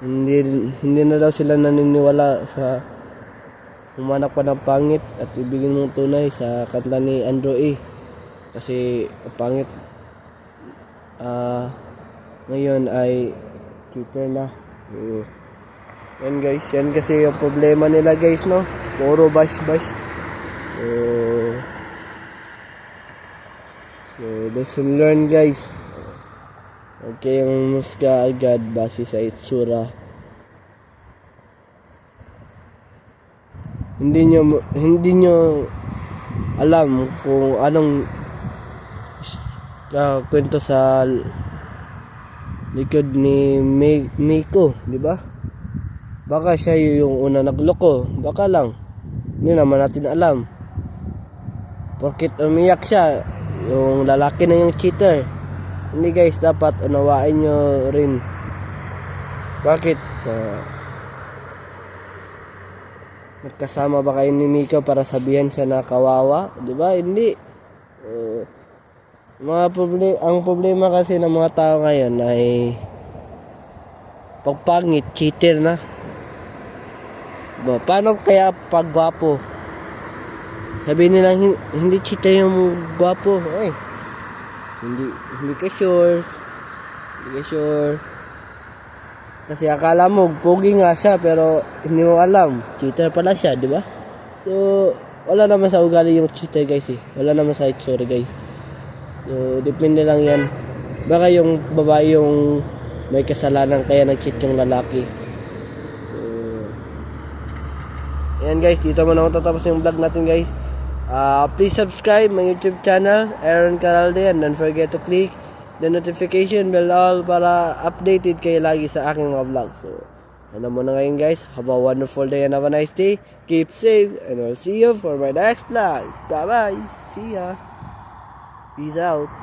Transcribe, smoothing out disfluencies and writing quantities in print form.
Hindi hindi na daw sila naniniwala sa humanap pa ng pangit at ibigin mong tunay sa kanta ni Andrew A. Kasi ang pangit ngayon ay cheater na. Yan guys, yan kasi yung problema nila guys, no? Puro bash. So lesson learned guys. Huwag kayong musga agad base sa itsura. Hindi nyo alam kung anong kwento sa likod ni Miko, di ba? Baka siya yung una nagloko, baka lang. Hindi naman natin alam. Porkit umiyak siya, yung lalaki na yung cheater. Hindi guys, dapat unawain nyo rin. Bakit? Nagkasama ba kayo ni Miko para sabihan siya na kawawa? Diba? Hindi. Ang problema kasi ng mga tao ngayon ay pagpangit, cheater na. Diba? Paano kaya paggwapo? Sabihin nila hindi cheater yung gwapo. Ay, hindi ka sure. Kasi akala mo pogi nga siya pero hindi mo alam cheater pala siya, di ba? So wala naman sa ugali yung cheater guys eh. Wala naman sa itsura guys. So depende lang yan. Baka yung babae yung may kasalanan kaya nag-cheat yung lalaki. Yan guys, dito mo na tatapos yung vlog natin guys. Please subscribe my YouTube channel, Aaron Caralde, and don't forget to click the notification bell all para updated kayo lagi sa aking mga vlog. So, ano muna ngayon guys. Have a wonderful day and have a nice day. Keep safe and I'll see you for my next vlog. Bye bye. See ya. Peace out.